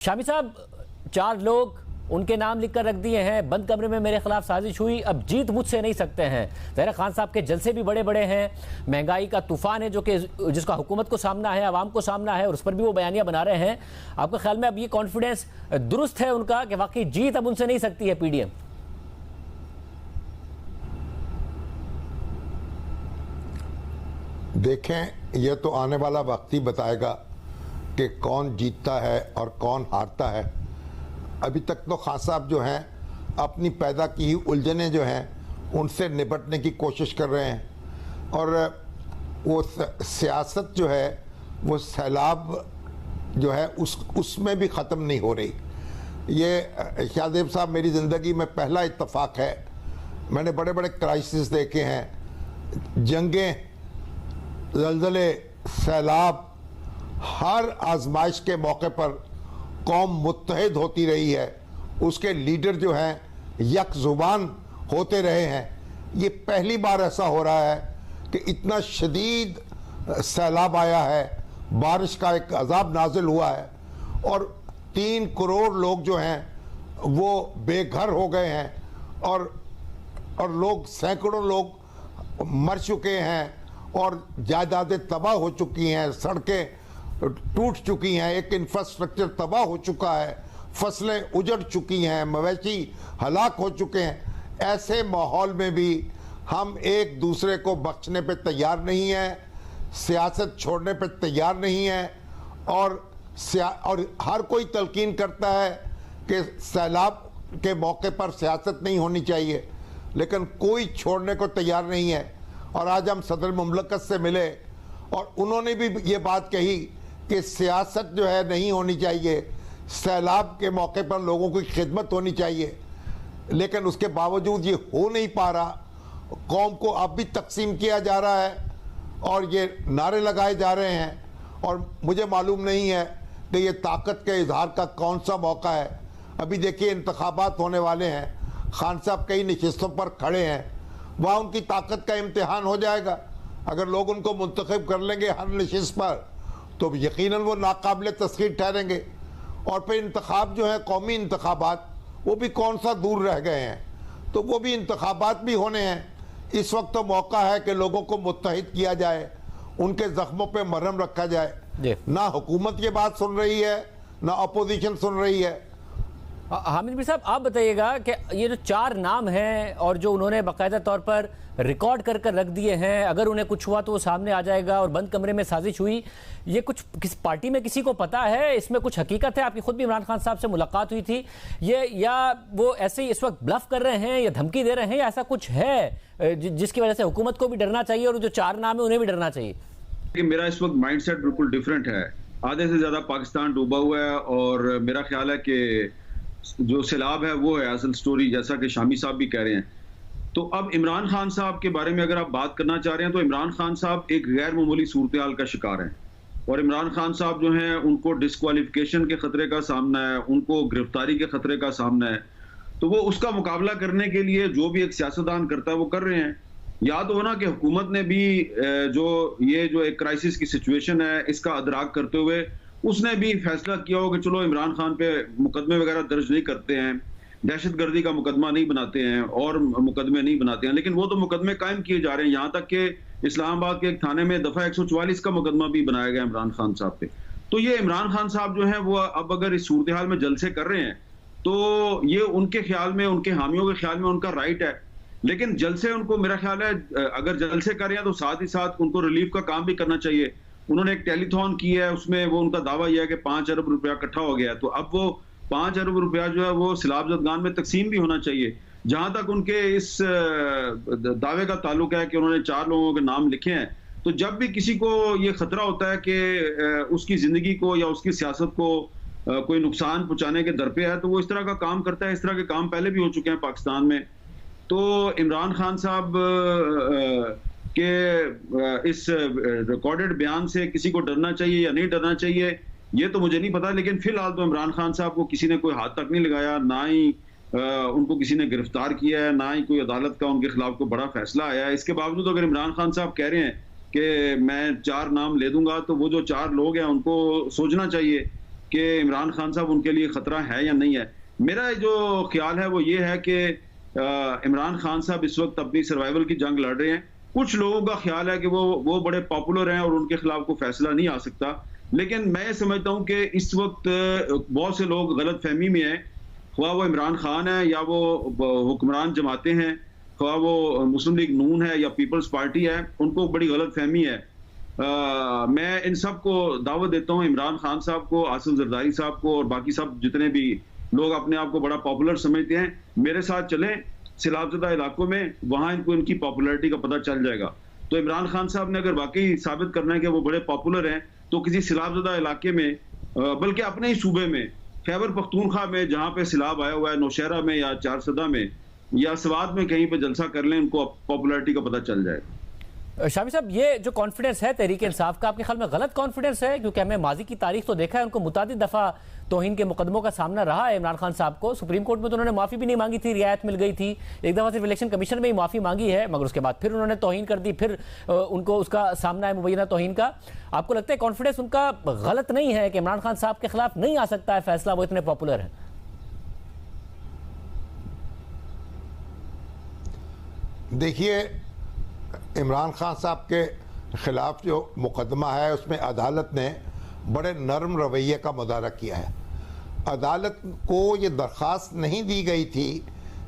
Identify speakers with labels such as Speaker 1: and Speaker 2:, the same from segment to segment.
Speaker 1: शामी साहब, 4 लोग उनके नाम लिखकर रख दिए हैं। बंद कमरे में मेरे खिलाफ साजिश हुई, अब जीत मुझसे नहीं सकते हैं। ज़हीर खान साहब के जलसे भी बड़े बड़े हैं, महंगाई का तूफान है जो कि जिसका हुकूमत को सामना है, आवाम को सामना है, और उस पर भी वो बयानियां बना रहे हैं। आपके ख्याल में अब ये कॉन्फिडेंस दुरुस्त है उनका कि वाकई जीत अब उनसे नहीं सकती है पीडीएम?
Speaker 2: देखें, यह तो आने वाला वक्त ही बताएगा कि कौन जीतता है और कौन हारता है। अभी तक तो खान साहब जो हैं अपनी पैदा की हुई उलझनें जो हैं उनसे निपटने की कोशिश कर रहे हैं, और वो सियासत जो है वो सैलाब जो है उसमें भी ख़त्म नहीं हो रही। ये शाहदेव साहब, मेरी ज़िंदगी में पहला इत्तफाक है। मैंने बड़े बड़े क्राइसिस देखे हैं, जंगें, ज़लज़ले, सैलाब, हर आजमाइश के मौके पर कौम मुत्तहिद होती रही है, उसके लीडर जो हैं यक ज़ुबान होते रहे हैं। ये पहली बार ऐसा हो रहा है कि इतना शदीद सैलाब आया है, बारिश का एक अजाब नाजिल हुआ है, और 3 करोड़ लोग जो हैं वो बेघर हो गए हैं, और लोग, सैकड़ों लोग मर चुके हैं, और जायदादें तबाह हो चुकी हैं, सड़कें टूट चुकी हैं, एक इंफ्रास्ट्रक्चर तबाह हो चुका है, फसलें उजड़ चुकी हैं, मवेशी हलाक हो चुके हैं। ऐसे माहौल में भी हम एक दूसरे को बख्शने पे तैयार नहीं हैं, सियासत छोड़ने पे तैयार नहीं हैं, और हर कोई तलकीन करता है कि सैलाब के मौके पर सियासत नहीं होनी चाहिए, लेकिन कोई छोड़ने को तैयार नहीं है। और आज हम सदर मुमलकत से मिले और उन्होंने भी ये बात कही कि सियासत जो है नहीं होनी चाहिए, सैलाब के मौके पर लोगों की खिदमत होनी चाहिए, लेकिन उसके बावजूद ये हो नहीं पा रहा। कौम को अब भी तकसीम किया जा रहा है और ये नारे लगाए जा रहे हैं, और मुझे मालूम नहीं है कि ये ताकत के इजहार का कौन सा मौका है। अभी देखिए, इंतखाबात होने वाले हैं, खान साहब कई नशिस्तों पर खड़े हैं, वहाँ उनकी ताकत का इम्तिहान हो जाएगा। अगर लोग उनको मुंतखब कर लेंगे हर नशिस्त पर तो यकीनन वो नाकाबिल तस्खीर ठहरेंगे। और फिर इंतखाब जो है, कौमी इंतखाबात, वो भी कौन सा दूर रह गए हैं, तो वो भी इंतखाबात भी होने हैं। इस वक्त तो मौका है कि लोगों को मुत्तहिद किया जाए, उनके जख्मों पे मरहम रखा जाए। ना हुकूमत ये बात सुन रही है, ना अपोजिशन सुन रही है।
Speaker 1: हामिद मीर साहब, आप बताइएगा कि ये जो 4 नाम हैं और जो उन्होंने बाकायदा तौर पर रिकॉर्ड कर रख दिए हैं, अगर उन्हें कुछ हुआ तो वो सामने आ जाएगा, और बंद कमरे में साजिश हुई, ये कुछ किस पार्टी में किसी को पता है? इसमें कुछ हकीकत है? आपकी खुद भी इमरान खान साहब से मुलाकात हुई थी, ये या वो ऐसे ही इस वक्त ब्लफ कर रहे हैं या धमकी दे रहे हैं, या ऐसा कुछ है जिसकी वजह से हुकूमत को भी डरना चाहिए और जो 4 नाम है उन्हें भी डरना चाहिए?
Speaker 3: कि मेरा इस वक्त माइंडसेट बिल्कुल डिफरेंट है। आधे से ज्यादा पाकिस्तान डूबा हुआ है, और मेरा ख्याल है कि जो सैलाब है वो है असल स्टोरी, जैसा कि शामी साहब भी कह रहे हैं। तो अब इमरान खान साहब के बारे में अगर आप बात करना चाह रहे हैं, तो इमरान खान साहब एक गैर मामूली सूरत हाल का शिकार हैं, और इमरान खान साहब जो हैं उनको डिस्क्वालिफिकेशन के खतरे का सामना है, उनको गिरफ्तारी के खतरे का सामना है। तो वो उसका मुकाबला करने के लिए जो भी एक सियासतदान करता है वो कर रहे हैं। याद हो ना कि हुकूमत ने भी जो एक क्राइसिस की सिचुएशन है इसका अदराक करते हुए उसने भी फैसला किया हो कि चलो इमरान खान पे मुकदमे वगैरह दर्ज नहीं करते हैं, दहशतगर्दी का मुकदमा नहीं बनाते हैं, और मुकदमे नहीं बनाते हैं, लेकिन वो तो मुकदमे कायम किए जा रहे हैं। यहाँ तक कि इस्लामाबाद के एक थाने में दफा 144 का मुकदमा भी बनाया गया इमरान खान साहब पे। तो ये इमरान खान साहब जो है वो अब अगर इस सूरत हाल में जलसे कर रहे हैं तो ये उनके ख्याल में, उनके हामियों के ख्याल में उनका राइट है, लेकिन जलसे उनको, मेरा ख्याल है अगर जलसे कर रहे हैं तो साथ ही साथ उनको रिलीफ का काम भी करना चाहिए। उन्होंने एक टेलीथॉन की है, उसमें वो उनका दावा यह है कि 5 अरब रुपया इकट्ठा हो गया, तो अब वो 5 अरब रुपया जो है वो सैलाब ज़दगान में तकसीम भी होना चाहिए। जहां तक उनके इस दावे का ताल्लुक है कि उन्होंने 4 लोगों के नाम लिखे हैं, तो जब भी किसी को ये खतरा होता है कि उसकी जिंदगी को या उसकी सियासत को कोई नुकसान पहुंचाने के दर पे है, तो वो इस तरह का काम करता है। इस तरह के काम पहले भी हो चुके हैं पाकिस्तान में। तो इमरान खान साहब के इस रिकॉर्डेड बयान से किसी को डरना चाहिए या नहीं डरना चाहिए ये तो मुझे नहीं पता, लेकिन फिलहाल तो इमरान खान साहब को किसी ने कोई हाथ तक नहीं लगाया, ना ही उनको किसी ने गिरफ्तार किया है, ना ही कोई अदालत का उनके खिलाफ कोई बड़ा फैसला आया है। इसके बावजूद अगर इमरान खान साहब कह रहे हैं कि मैं 4 नाम ले दूंगा, तो वो जो 4 लोग हैं उनको सोचना चाहिए कि इमरान खान साहब उनके लिए खतरा है या नहीं है। मेरा जो ख्याल है वो ये है कि इमरान खान साहब इस वक्त अपनी सर्वाइवल की जंग लड़ रहे हैं। कुछ लोगों का ख्याल है कि वो बड़े पॉपुलर हैं और उनके खिलाफ कोई फैसला नहीं आ सकता, लेकिन मैं समझता हूं कि इस वक्त बहुत से लोग गलत फहमी में हैं, ख्वाह वो इमरान खान है या वो हुक्मरान जमातें हैं, ख्वाह वो मुस्लिम लीग नून है या पीपल्स पार्टी है, उनको बड़ी गलत फहमी है। मैं इन सब को दावत देता हूं, इमरान खान साहब को, आसिफ जरदारी साहब को और बाकी सब जितने भी लोग अपने आप को बड़ा पॉपुलर समझते हैं, मेरे साथ चलें सैलाबज़दा इलाकों में, वहां इनको इनकी पॉपुलैरिटी का पता चल जाएगा। तो इमरान खान साहब ने अगर वाकई साबित करना है कि वो बड़े पॉपुलर हैं, तो किसी सैलाबज़दा इलाके में, बल्कि अपने ही सूबे में, खैबर पख्तूनख्वा में जहां पे सैलाब आया हुआ है, नौशहरा में या चारसदा में या सवात में कहीं पे जलसा कर लें, उनको पॉपुलैरिटी का पता चल जाए।
Speaker 1: शामी साहब, ये जो कॉन्फिडेंस है तहरीक इंसाफ का, आपके ख्याल में गलत कॉन्फिडेंस है? क्योंकि हमें माजी की तारीख तो देखा है, उनको मुतादिद दफ़ा तौहीन के मुकदमों का सामना रहा है इमरान खान साहब को। सुप्रीम कोर्ट में तो उन्होंने माफ़ी भी नहीं मांगी थी, रियायत मिल गई थी। एक दफ़ा सिर्फ इलेक्शन कमीशन में ही माफ़ी मांगी है, मगर उसके बाद फिर उन्होंने तौहीन कर दी, फिर उनको उसका सामना है मुबैना तौहीन का। आपको लगता है कॉन्फिडेंस उनका गलत नहीं है कि इमरान खान साहब के खिलाफ नहीं आ सकता है फैसला, वो इतने पॉपुलर है?
Speaker 2: देखिए, इमरान खान साहब के खिलाफ जो मुकदमा है उसमें अदालत ने बड़े नरम रवैये का मुजाहरा किया है। अदालत को ये दरख्वास्त नहीं दी गई थी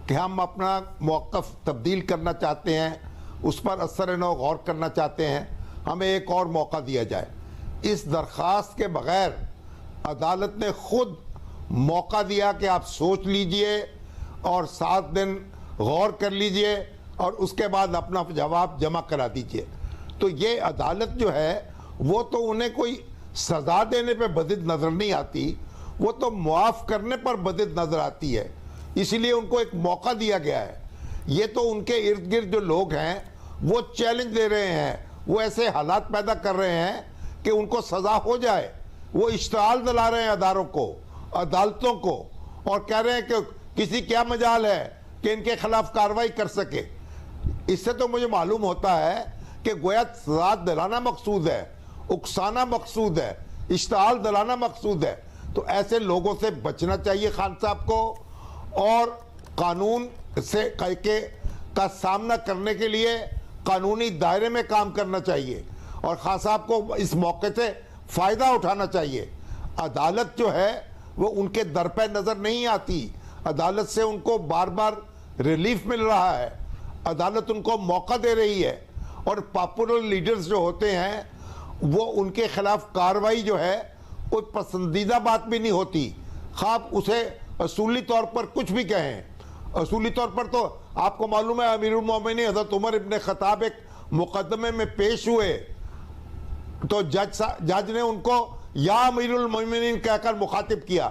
Speaker 2: कि हम अपना मौक़िफ़ तब्दील करना चाहते हैं, उस पर असर नौ गौर करना चाहते हैं, हमें एक और मौका दिया जाए। इस दरख्वास्त के बग़ैर अदालत ने ख़ुद मौका दिया कि आप सोच लीजिए और 7 दिन गौर कर लीजिए और उसके बाद अपना जवाब जमा करा दीजिए। तो ये अदालत जो है वो तो उन्हें कोई सज़ा देने पे बदिद नज़र नहीं आती, वो तो मुआफ़ करने पर बदिद नज़र आती है, इसलिए उनको एक मौका दिया गया है। ये तो उनके इर्द गिर्द जो लोग हैं वो चैलेंज दे रहे हैं, वो ऐसे हालात पैदा कर रहे हैं कि उनको सज़ा हो जाए। वो इश्तिहाल दिला रहे हैं अदारों को, अदालतों को, और कह रहे हैं कि किसी क्या मजाल है कि इनके खिलाफ कार्रवाई कर सके। इससे तो मुझे मालूम होता है कि गोया सज़ा दिलाना मकसूद है, उकसाना मकसूद है, इश्तिहाल दिलाना मकसूद है। तो ऐसे लोगों से बचना चाहिए खान साहब को, और कानून से का सामना करने के लिए कानूनी दायरे में काम करना चाहिए, और खान साहब को इस मौके से फ़ायदा उठाना चाहिए। अदालत जो है वो उनके दर पे नज़र नहीं आती, अदालत से उनको बार बार रिलीफ मिल रहा है, अदालत उनको मौका दे रही है। और पॉपुलर लीडर्स जो होते हैं वो उनके खिलाफ कार्रवाई जो है कोई पसंदीदा बात भी नहीं होती, खाब उसे असूली तौर पर कुछ भी कहें। असूली तौर पर तो आपको मालूम है अमीरुल मोमिनीन हज़रत उमर इब्न खत्ताब एक मुकदमे में पेश हुए तो जज ने उनको या अमीरुल मोमिनीन कहकर मुखातिब किया।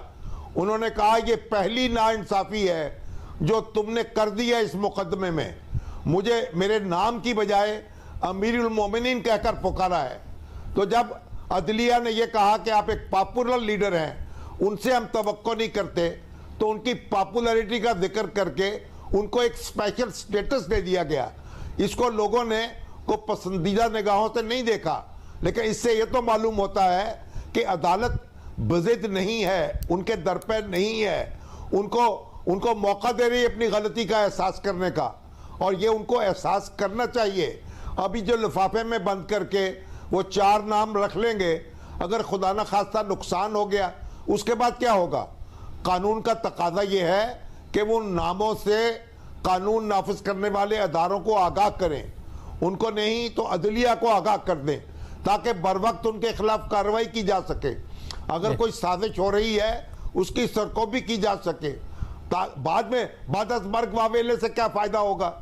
Speaker 2: उन्होंने कहा ये पहली नाइंसाफ़ी है जो तुमने कर दी है इस मुकदमे में, मुझे मेरे नाम की बजाय अमीरुल मोमिनीन कहकर पुकारा है। तो जब अदलिया ने यह कहा कि आप एक पॉपुलर लीडर हैं, उनसे हम तवक्को नहीं करते, तो उनकी पॉपुलैरिटी का जिक्र करके उनको एक स्पेशल स्टेटस दे दिया गया। इसको लोगों ने को पसंदीदा निगाहों से नहीं देखा, लेकिन इससे यह तो मालूम होता है कि अदालत बज़िद नहीं है, उनके दर पे नहीं है, उनको मौका दे रही है अपनी गलती का एहसास करने का, और ये उनको एहसास करना चाहिए। अभी जो लिफाफे में बंद करके वो 4 नाम रख लेंगे, अगर खुदा न खास्ता नुकसान हो गया उसके बाद क्या होगा? कानून का तकाजा ये है कि वो नामों से कानून नाफिज करने वाले अदारों को आगाह करें, उनको नहीं तो अदलिया को आगाह कर दें, ताकि बर वक्त उनके खिलाफ कार्रवाई की जा सके। अगर कोई साजिश हो रही है उसकी सरकोबी की जा सके, बाद में बाद अज़ मर्ग वावेले से क्या फ़ायदा होगा?